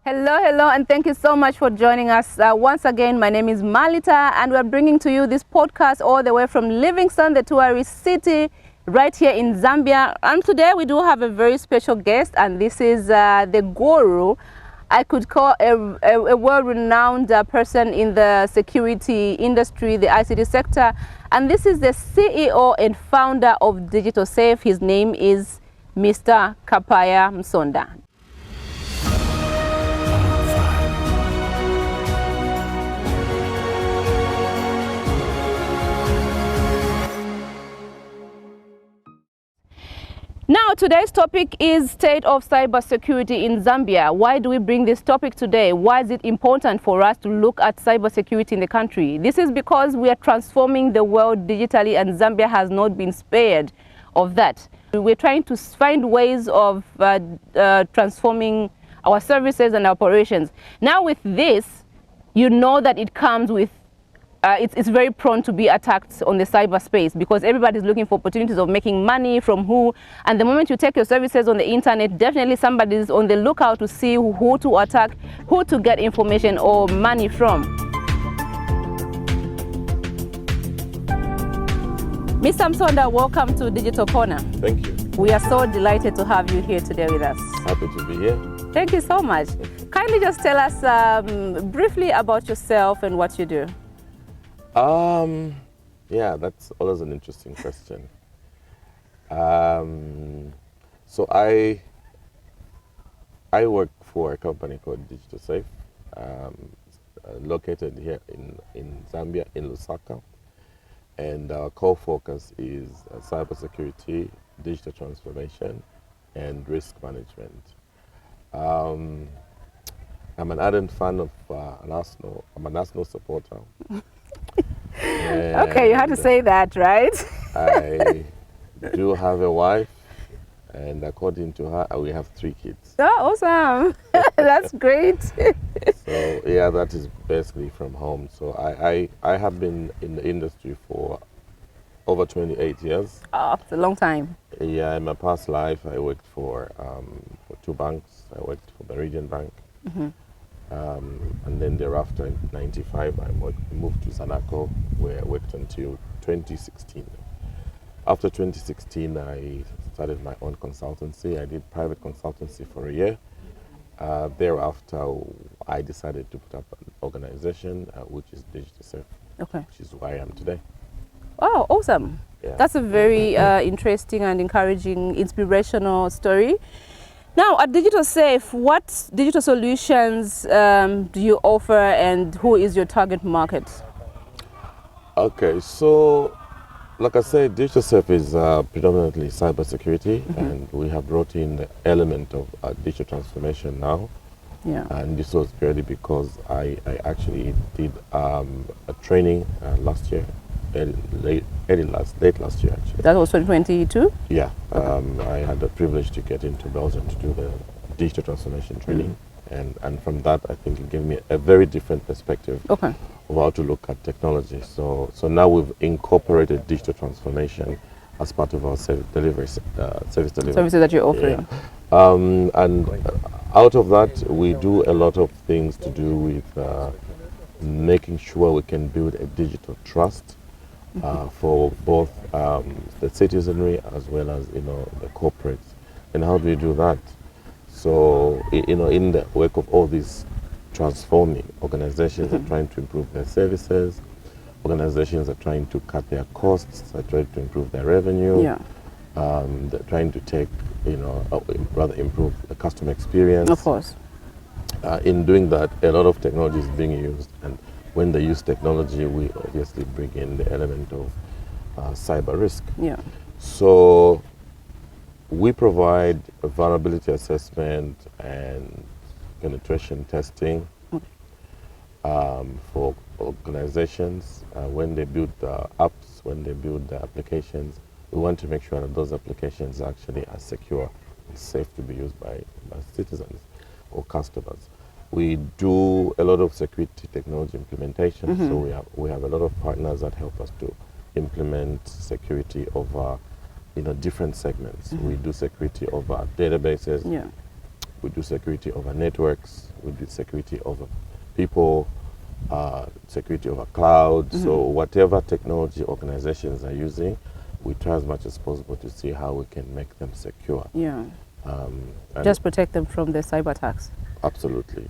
Hello, and thank you so much for joining us. Once again, my name is Malita, and we're bringing to you this podcast all the way from Livingstone, the tourist city, right here in Zambia. And today we do have a very special guest, and this is the guru. I could call a world-renowned person in the security industry, the ICT sector. And this is the CEO and founder of DigitalSafe. His name is Mr. Kapaya Msonda. Now, today's topic is state of cybersecurity in Zambia. Why do we bring this topic today? Why is it important for us to look at cybersecurity in the country? This is because we are transforming the world digitally, and Zambia has not been spared of that. We're trying to find ways of transforming our services and operations. Now with this, you know that it comes with it's very prone to be attacked on the cyberspace, because everybody's looking for opportunities of making money from who. And the moment you take your services on the internet, definitely somebody's on the lookout to see who to attack, who to get information or money from. Mr. Msonda, welcome to Digital Corner. Thank you. We are so delighted to have you here today with us. Happy to be here. Thank you so much. Kindly just tell us briefly about yourself and what you do. Yeah, that's always an interesting question. So I work for a company called DigitalSafe, located here in Zambia, in Lusaka, and our core focus is cybersecurity, digital transformation, and risk management. I'm an ardent fan of Arsenal. I'm an Arsenal supporter. Okay, you had to say that, right? I do have a wife, and according to her, we have 3 kids. Oh, awesome. That's great. So yeah, that is basically from home. So I have been in the industry for over 28 years. Oh, it's a long time. Yeah, in my past life, I worked for 2 banks. I worked for the Meridian Bank. Mm-hmm. And then thereafter, in '95, I moved to Zanaco, where I worked until 2016. After 2016, I started my own consultancy. I did private consultancy for a year. Thereafter, I decided to put up an organization, which is DigitalSafe, which is why I am today. Oh, awesome. Yeah. That's a very interesting and encouraging, inspirational story. Now, at DigitalSafe, what digital solutions do you offer, and who is your target market? Okay, so like I said, DigitalSafe is predominantly cybersecurity, and we have brought in the element of digital transformation now. Yeah. And this was purely because I actually did a training last year, late last year actually. That was 2022? Yeah, I had the privilege to get into Belgium to do the digital transformation training, and from that I think it gave me a very different perspective of how to look at technology. So now we've incorporated digital transformation as part of our service delivery. Services that you're offering. Yeah. And out of that, we do a lot of things to do with making sure we can build a digital trust for both the citizenry as well as the corporates. And how do we do that? So in the work of all these transforming organizations are trying to improve their services, organizations are trying to cut their costs, are trying to improve their revenue, they're trying to take rather improve the customer experience. Of course. In doing that, a lot of technology is being used, and when they use technology, we obviously bring in the element of cyber risk. Yeah. So we provide a vulnerability assessment and penetration testing for organizations. When they build apps, when they build applications, we want to make sure that those applications actually are secure and safe to be used by citizens or customers. We do a lot of security technology implementation, so we have a lot of partners that help us to implement security over different segments. We do security over databases, We do security over networks. We do security over people, security over cloud. So whatever technology organizations are using, we try as much as possible to see how we can make them secure. Yeah. And Just protect them from the cyber attacks. absolutely.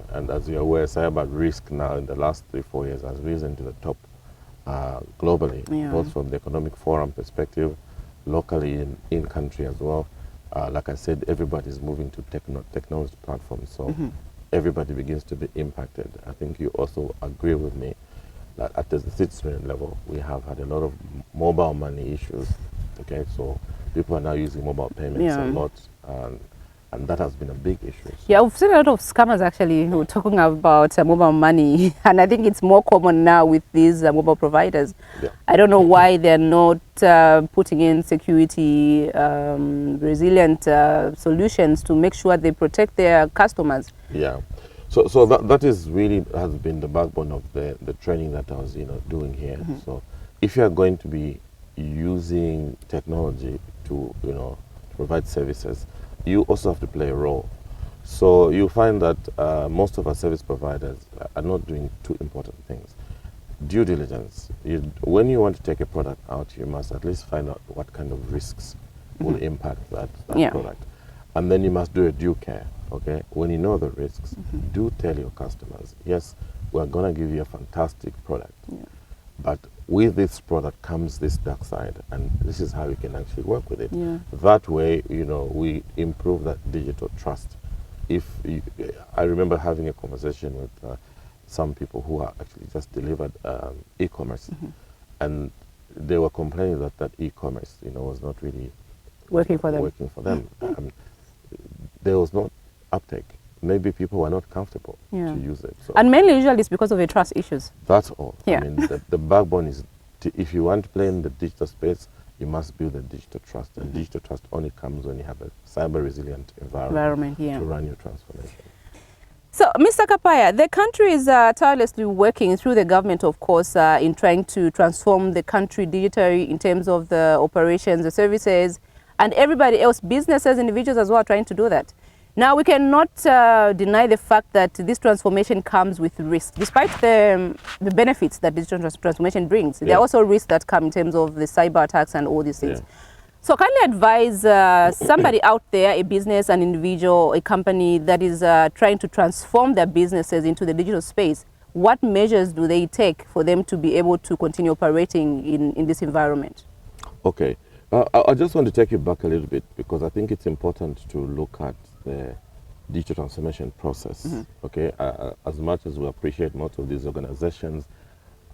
And as you're aware, cyber risk now in the last 3-4 years has risen to the top globally, both from the Economic Forum perspective, locally in country as well. Like I said, everybody's moving to technology platforms, so everybody begins to be impacted. I think you also agree with me that at the citizen level, we have had a lot of mobile money issues. Okay, so people are now using mobile payments a lot, and that has been a big issue. So Yeah, we've seen a lot of scammers actually who are talking about mobile money, and I think it's more common now with these mobile providers. yeah. I don't know why they're not putting in security, resilient solutions to make sure they protect their customers. Yeah, so that is really has been the backbone of the training that I was doing here. So if you are going to be using technology to to provide services, you also have to play a role. So you find that most of our service providers are not doing two important things. Due diligence. When you want to take a product out, you must at least find out what kind of risks will impact that product. And then you must do a due care. Okay, when you know the risks, do tell your customers, yes, we're going to give you a fantastic product, but with this product comes this dark side, and this is how you can actually work with it. That way, we improve that digital trust. I remember having a conversation with some people who are actually just delivered e-commerce, and they were complaining that e-commerce, was not really Working for them. There was no uptake. Maybe people were not comfortable to use it. So and mainly usually it's because of the trust issues. that's all. Yeah. I mean, the backbone is, if you want to play in the digital space, you must build a digital trust. And digital trust only comes when you have a cyber resilient environment to run your transformation. So, Mr. Kapaya, the country is tirelessly working through the government, of course, in trying to transform the country digitally in terms of the operations, the services, and everybody else, businesses, individuals as well, are trying to do that. Now, we cannot deny the fact that this transformation comes with risk. Despite the benefits that digital transformation brings, there are also risks that come in terms of the cyber attacks and all these things. So kindly advise somebody out there, a business, an individual, a company that is trying to transform their businesses into the digital space. What measures do they take for them to be able to continue operating in this environment? Okay. I just want to take you back a little bit, because I think it's important to look at the digital transformation process. Okay, as much as we appreciate most of these organizations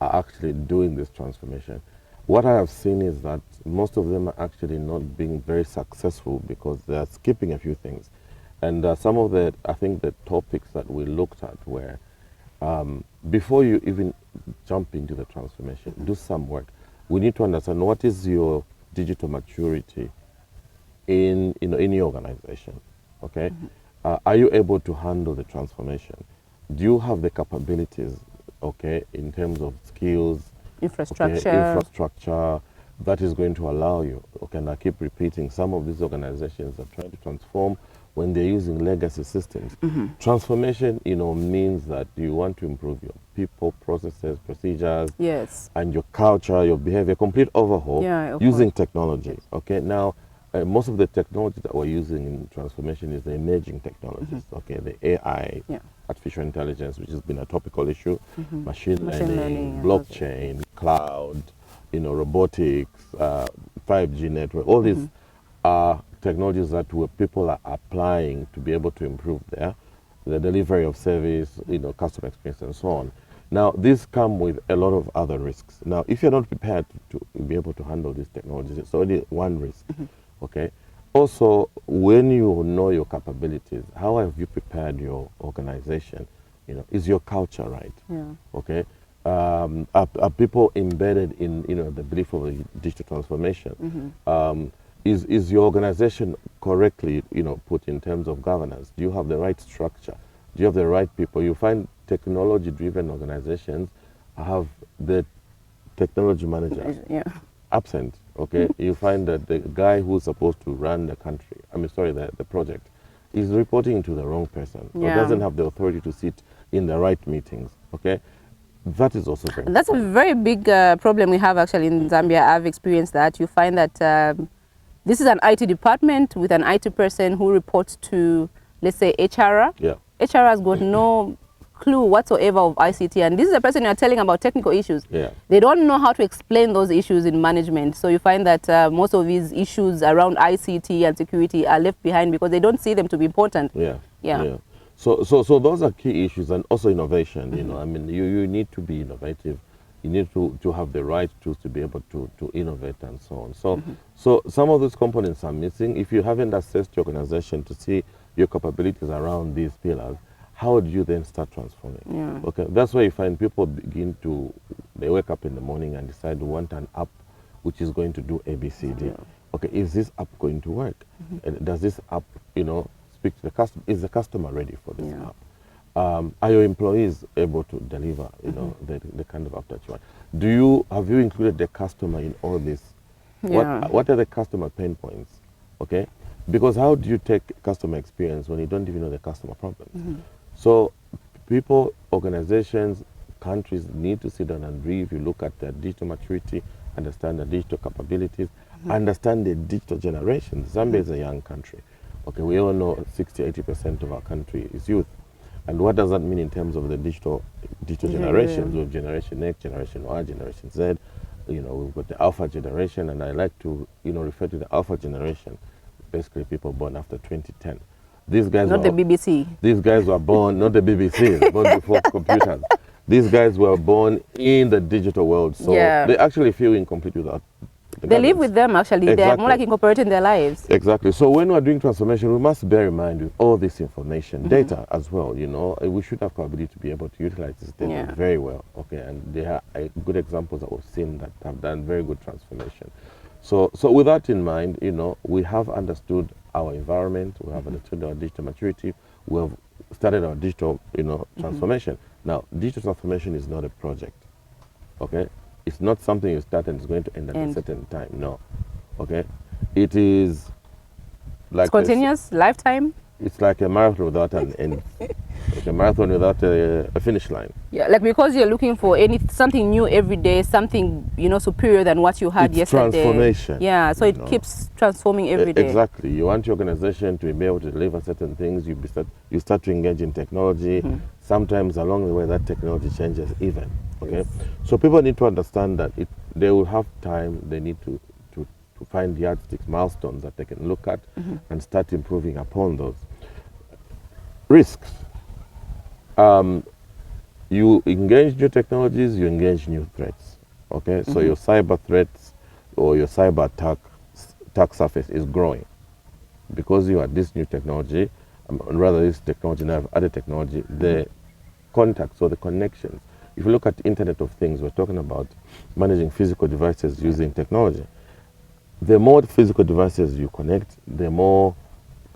are actually doing this transformation, what I have seen is that most of them are actually not being very successful because they are skipping a few things. And some of I think the topics that we looked at were, before you even jump into the transformation, do some work. We need to understand what is your digital maturity in your organization. Okay, are you able to handle the transformation? Do you have the capabilities? Okay, in terms of skills, infrastructure that is going to allow you. Okay, and I keep repeating, some of these organizations are trying to transform when they're using legacy systems. Transformation, means that you want to improve your people, processes, procedures, and your culture, your behavior, complete overhaul using technology. Okay, now most of the technology that we're using in transformation is the emerging technologies. Okay, the AI, artificial intelligence, which has been a topical issue, machine learning, blockchain, cloud, robotics, 5G network. All these are technologies that people are applying to be able to improve the delivery of service, customer experience, and so on. Now, these come with a lot of other risks. Now, if you're not prepared to be able to handle these technologies, it's only one risk. Okay. Also, when you know your capabilities, how have you prepared your organization? Is your culture right? Okay. Are people embedded in the belief of the digital transformation? Is your organization correctly put in terms of governance? Do you have the right structure? Do you have the right people? You find technology-driven organizations have the technology manager absent. Okay, you find that the guy who's supposed to run the country, the project, is reporting to the wrong person or doesn't have the authority to sit in the right meetings. Okay, that is also very That's a very big problem we have actually in Zambia. I've experienced that. You find that this is an IT department with an IT person who reports to, let's say, HR. Yeah. HR has got no clue whatsoever of ICT, and this is a person you're telling about technical issues. Yeah. They don't know how to explain those issues in management. So you find that most of these issues around ICT and security are left behind because they don't see them to be important. Yeah. Yeah. Yeah. So those are key issues, and also innovation. You know, I mean, you need to be innovative. You need to have the right tools to be able to innovate and so on. So so some of those components are missing. If you haven't assessed your organization to see your capabilities around these pillars, how do you then start transforming? Yeah. Okay, that's where you find people they wake up in the morning and decide to want an app which is going to do A, B, C, D. Yeah. Okay, is this app going to work? And does this app, you know, speak to the customer? Is the customer ready for this app? Are your employees able to deliver, you know, the kind of app that you want? Have you included the customer in all this? Yeah. What are the customer pain points? Okay, because how do you take customer experience when you don't even know the customer problems? So people, organizations, countries need to sit down and review, look at their digital maturity, understand their digital capabilities, understand the digital generation. Zambia is a young country. Okay, we all know 60–80% of our country is youth. And what does that mean in terms of the digital generations? We have Generation X, Generation Y, Generation Z. You know, we've got the Alpha generation, and I like to, you know, refer to the Alpha generation, basically people born after 2010. These guys Not the BBC. These guys were born, not the BBC, born before computers. These guys were born in the digital world, so they actually feel incomplete without the They live with them, actually. Exactly. They're more like incorporating their lives. Exactly. So when we're doing transformation, we must bear in mind with all this information, data as well, you know, we should have capability to be able to utilize this data very well, okay, and there are good examples that we've seen that have done very good transformation. So with that in mind, you know, we have understood our environment, we have understood our digital maturity, we have started our digital, you know, transformation. Now, digital transformation is not a project, okay? It's not something you start and it's going to end at a certain time, no, okay? It is like it's continuous, lifetime? It's like a marathon without an end, like a marathon without a finish line. Yeah, like because you're looking for something new every day, something, you know, superior than what you had yesterday. Transformation. Yeah, so it keeps transforming every day. Exactly. You want your organization to be able to deliver certain things. You start to engage in technology. Sometimes along the way that technology changes even. Okay, so people need to understand that they will have time. They need to find yardsticks, milestones that they can look at and start improving upon those. Risks. You engage new technologies, you engage new threats. Okay, so your cyber threats or your cyber attack surface is growing because you have this new technology, rather this technology now have other technology, the contacts or the connections. If you look at Internet of Things, we're talking about managing physical devices using technology. The more physical devices you connect, the more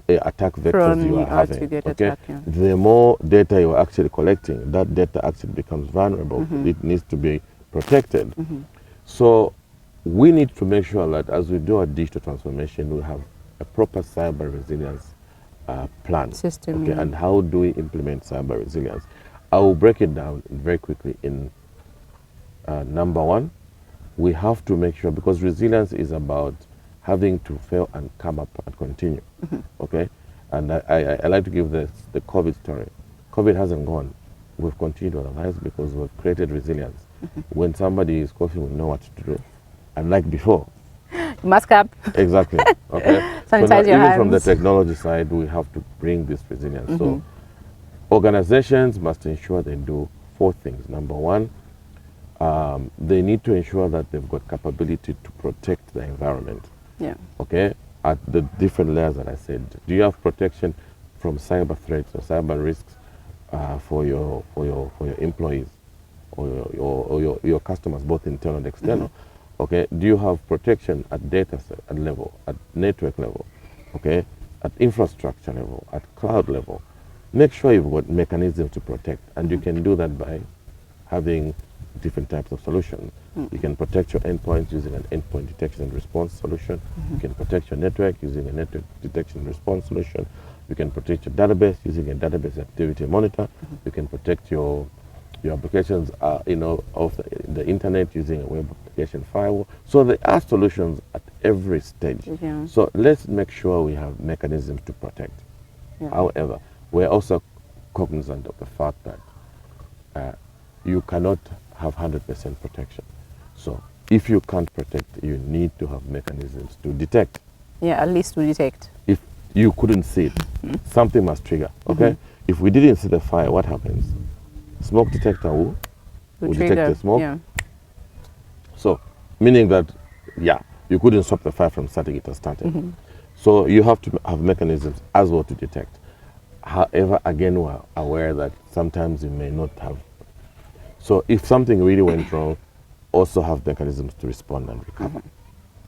attack vectors you are having. Okay? The more data you are actually collecting, that data actually becomes vulnerable. It needs to be protected. So we need to make sure that as we do our digital transformation, we have a proper cyber resilience plan. System. Okay? And how do we implement cyber resilience? I will break it down very quickly in number one. We have to make sure, because resilience is about having to fail and come up and continue, okay? And I like to give the COVID story. COVID hasn't gone. We've continued our lives because we've created resilience. When somebody is coughing, we know what to do. Unlike before. Mask up. Exactly, okay? Sanitize your even hands. from the technology side, we have to bring this resilience. So organizations must ensure they do 4 things. Number one, they need to ensure that they've got capability to protect the environment. Yeah. Okay, at the different layers that I said. Do you have protection from cyber threats or cyber risks for your employees or your customers, both internal and external? Okay, do you have protection at data set level, at network level? Okay, at infrastructure level, at cloud level? Make sure you've got mechanisms to protect, and you can do that by having different types of solutions. You can protect your endpoints using an endpoint detection and response solution. You can protect your network using a network detection and response solution. You can protect your database using a database activity monitor. You can protect your applications, of the internet using a web application firewall. So there are solutions at every stage. Yeah. So let's make sure we have mechanisms to protect. Yeah. However, we're also cognizant of the fact that you cannot have 100% protection. So if you can't protect, you need to have mechanisms to detect. Yeah, at least to detect. If you couldn't see it, something must trigger, okay? If we didn't see the fire, what happens? Smoke detector will detect the smoke. Yeah. So, meaning that, yeah, you couldn't stop the fire from starting, it has started. So you have to have mechanisms as well to detect. However, again, we're aware that sometimes you may not have. So if something really went wrong, also have mechanisms to respond and recover.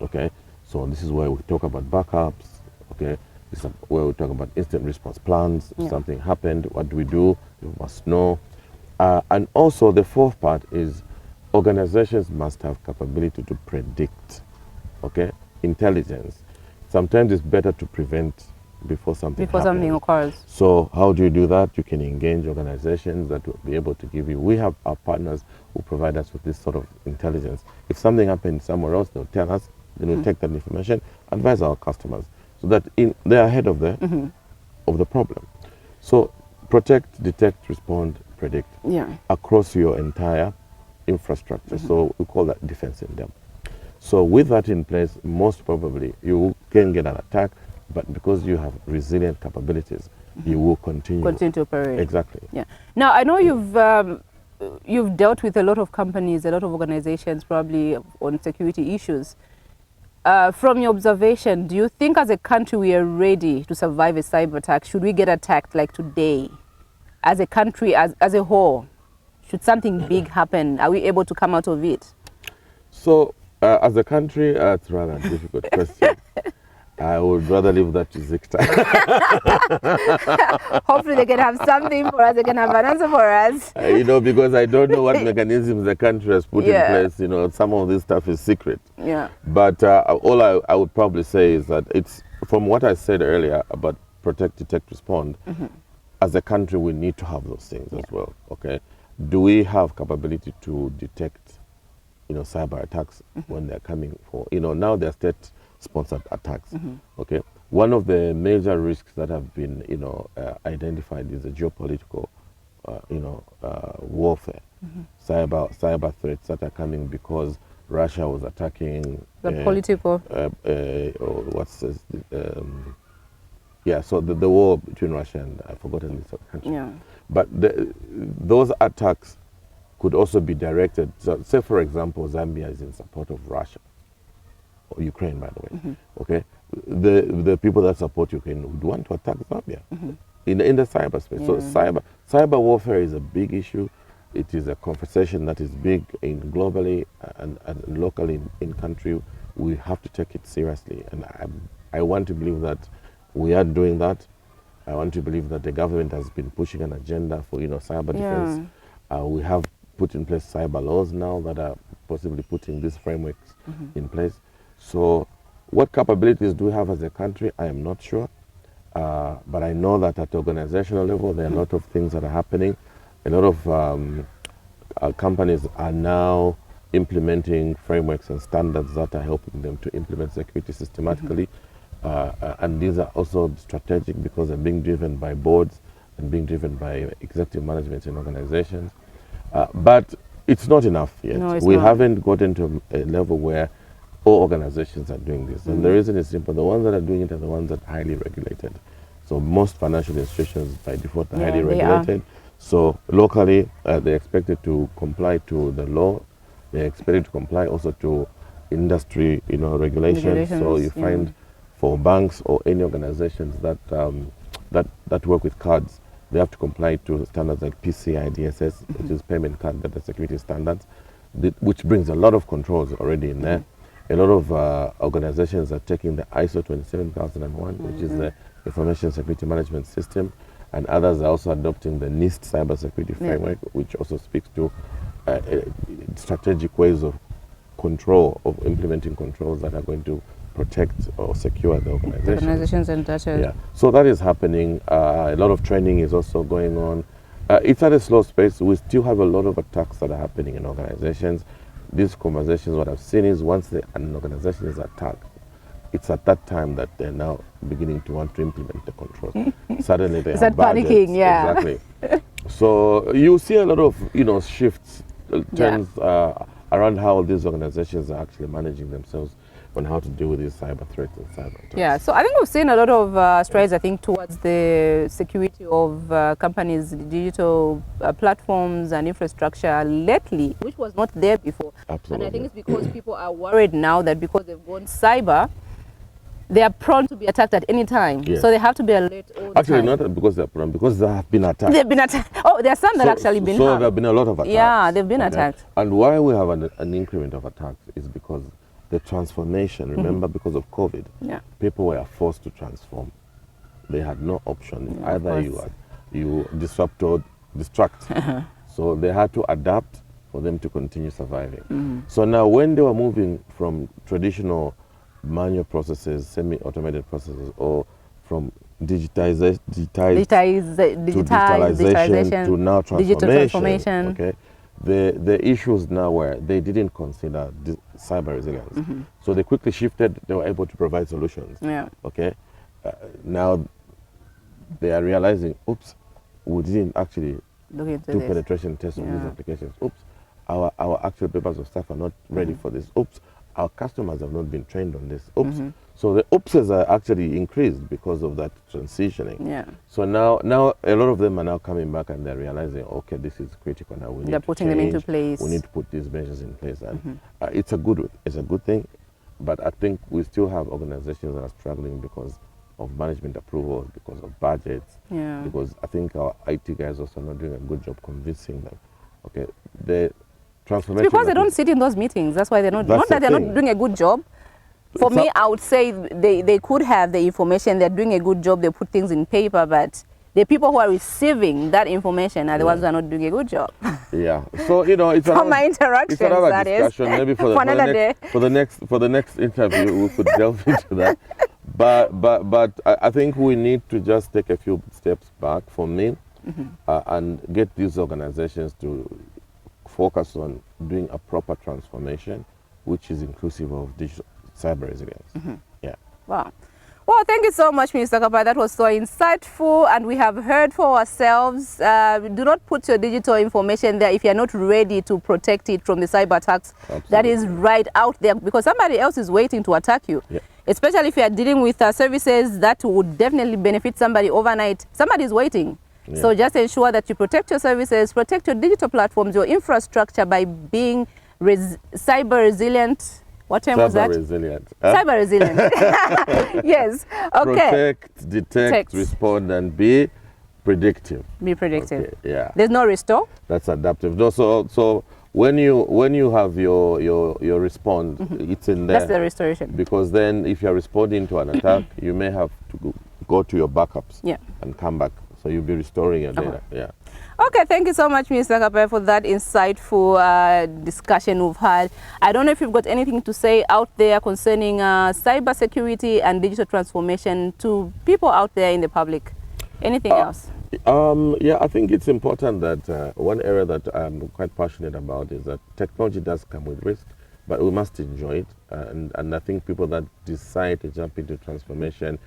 Okay? So this is where we talk about backups, okay? This is where we talk about instant response plans. If something happened, what do we do? You must know. And also the fourth part is organizations must have capability to predict, okay? Intelligence. Sometimes it's better to prevent before something occurs. So how do you do that? You can engage organizations that will be able to give you. We have our partners who provide us with this sort of intelligence. If something happens somewhere else, they'll tell us, then we'll take that information, advise our customers, so that they're ahead of the problem. So protect, detect, respond, predict across your entire infrastructure. So we call that defense in depth. So with that in place, most probably you can get an attack, but because you have resilient capabilities, you will continue to operate. Exactly. Yeah. Now I know you've dealt with a lot of companies, a lot of organizations, probably on security issues. From your observation, do you think as a country we are ready to survive a cyber attack? Should we get attacked like today, as a country, as a whole? Should something big happen, are we able to come out of it? So as a country, it's rather a difficult question. I would rather leave that to Zikta. Hopefully they can have something for us, they can have an answer for us. Because I don't know what mechanisms the country has put in place. Some of this stuff is secret. Yeah. But all I would probably say is that it's, from what I said earlier about protect, detect, respond, as a country we need to have those things as well, okay? Do we have capability to detect, cyber attacks when they're coming for, now they're state-sponsored attacks, okay? One of the major risks that have been, identified is the geopolitical, warfare, cyber threats that are coming because Russia was attacking the political. What's this? So the war between Russia and I've forgotten this country. Yeah. But those attacks could also be directed. So, say for example, Zambia is in support of Russia, or Ukraine, by the way. Okay, the people that support Ukraine would want to attack Zambia in the cyberspace. So cyber warfare is a big issue. It is a conversation that is big globally and locally in country. We have to take it seriously, and I want to believe that we are doing that. I want to believe that the government has been pushing an agenda for cyber defense. We have put in place cyber laws now that are possibly putting these frameworks in place. So what capabilities do we have as a country? I am not sure. But I know that at the organizational level, there are a lot of things that are happening. A lot of companies are now implementing frameworks and standards that are helping them to implement security systematically. And these are also strategic because they're being driven by boards and being driven by executive management in organizations. But it's not enough yet. No, we not. haven't gotten to a level where all organizations are doing this. And the reason is simple. The ones that are doing it are the ones that are highly regulated. So most financial institutions by default are highly regulated. So locally, they're expected to comply to the law. They're expected to comply also to industry, regulations. So you find for banks or any organizations that that work with cards, they have to comply to standards like PCI DSS, which is Payment Card Data Security Standards, which brings a lot of controls already in there. A lot of organizations are taking the ISO 27001, which is the Information Security Management System, and others are also adopting the NIST Cybersecurity Framework, which also speaks to strategic ways of control, of implementing controls that are going to protect or secure the organizations and data. Yeah, so that is happening. A lot of training is also going on. It's at a slow pace. We still have a lot of attacks that are happening in organizations. These conversations, what I've seen is once an organization is attacked, it's at that time that they're now beginning to want to implement the controls. Suddenly they start have budgets. Panicking, yeah. Exactly. So you see a lot of shifts, turns around how these organizations are actually managing themselves on how to deal with these cyber threats and cyber attacks. Yeah, so I think we've seen a lot of strides, I think, towards the security of companies' digital platforms and infrastructure lately, which was not there before. Absolutely. And I think it's because people are worried now that because they've gone cyber, they are prone to be attacked at any time. Yes. So they have to be alert all the Actually, time. not because they're prone, because they have been attacked. They've been attacked. Oh, there are some that actually been So harmed. there have been a lot of attacks. Yeah, they've been attacked. And why we have an increment of attacks is because the transformation, remember, because of COVID, people were forced to transform. They had no option. Yeah, Either you disrupt or distract. So they had to adapt for them to continue surviving. So now when they were moving from traditional manual processes, semi-automated processes, or from digitalization to now transformation, digital transformation. Okay, the issues now were they didn't consider cyber resilience, so they quickly shifted. They were able to provide solutions. Yeah. Okay, now they are realizing, oops, we didn't actually do penetration tests on these applications. Oops, our actual papers of stuff are not ready for this. Oops, our customers have not been trained on this. Oops. So the oopses are actually increased because of that transitioning. Yeah. So now a lot of them are now coming back and they're realizing, okay, this is critical now. We need They're putting them into place. We need to put these measures in place, and it's a good thing. But I think we still have organizations that are struggling because of management approvals, because of budgets. Yeah. Because I think our IT guys also are not doing a good job convincing them. Okay, the transformation. It's because they don't sit in those meetings. That's why they're not. Not that they're not doing a good job. For me, I would say they could have the information. They're doing a good job. They put things in paper, but the people who are receiving that information are the ones who are not doing a good job. Yeah. So it's from my interactions. It's another that discussion. Is. Maybe for the next interview we could delve into that. But I think we need to just take a few steps back for me and get these organizations to focus on doing a proper transformation, which is inclusive of digital cyber resilience. Yeah. Wow. Well, thank you so much, Mr. Kapa. That was so insightful, and we have heard for ourselves. Do not put your digital information there if you're not ready to protect it from the cyber attacks. Absolutely. That is right out there, because somebody else is waiting to attack you. Yeah. Especially if you are dealing with services that would definitely benefit somebody overnight. Somebody is waiting. Yeah. So just ensure that you protect your services, protect your digital platforms, your infrastructure by being cyber resilient. What term was that? Cyber resilient. Cyber resilient. Yes. Okay. Protect, detect, respond, and be predictive. Be predictive. Okay. Yeah. There's no restore. That's adaptive. No, so when you have your response, it's in there. That's the restoration. Because then, if you're responding to an attack, you may have to go to your backups and come back. So you'll be restoring your data. Yeah. Okay, thank you so much, Mr. Kape, for that insightful discussion we've had. I don't know if you've got anything to say out there concerning cyber security and digital transformation to people out there in the public. Anything else? Yeah, I think it's important that one area that I'm quite passionate about is that technology does come with risk, but we must enjoy it. And I think people that decide to jump into transformation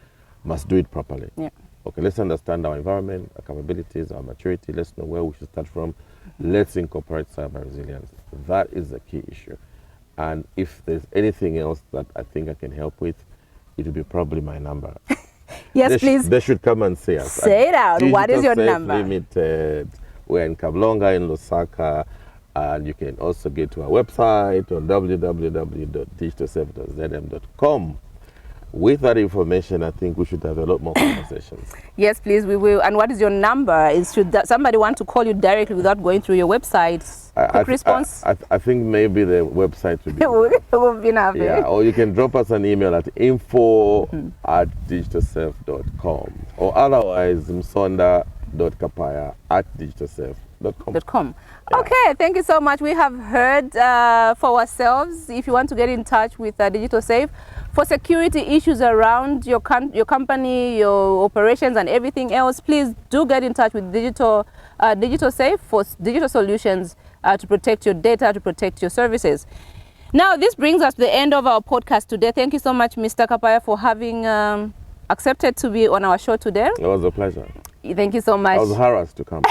must do it properly. Yeah. Okay, let's understand our environment, our capabilities, our maturity. Let's know where we should start from. Let's incorporate cyber resilience. That is the key issue. And if there's anything else that I think I can help with, it will be probably my number. Yes, please. They should come and see us. Say it out. What is your number? Limited. We're in Kablonga in Lusaka. And you can also get to our website on www.digitalsafe.zm.com. With that information, I think we should have a lot more conversations. Yes, please, we will. And what is your number? Should somebody want to call you directly without going through your website? Quick response? I think maybe the website will be enough. Yeah, or you can drop us an email at info@digitalsafe.com, or otherwise msonda mali.kapaya@digitalsafe.com. Yeah. Okay, thank you so much. We have heard for ourselves. If you want to get in touch with DigitalSafe for security issues around your company, your operations, and everything else, please do get in touch with DigitalSafe for digital solutions to protect your data, to protect your services. Now, this brings us to the end of our podcast today. Thank you so much, Mr. Kapaya, for having accepted to be on our show today. It was a pleasure. Thank you so much. I was harassed to come.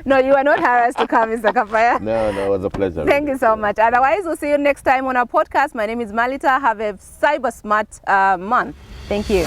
No, you are not harassed to come, Mr. Kapaya. No, it was a pleasure. Thank you so much. Otherwise, we'll see you next time on our podcast. My name is Malita. Have a cyber smart month. Thank you.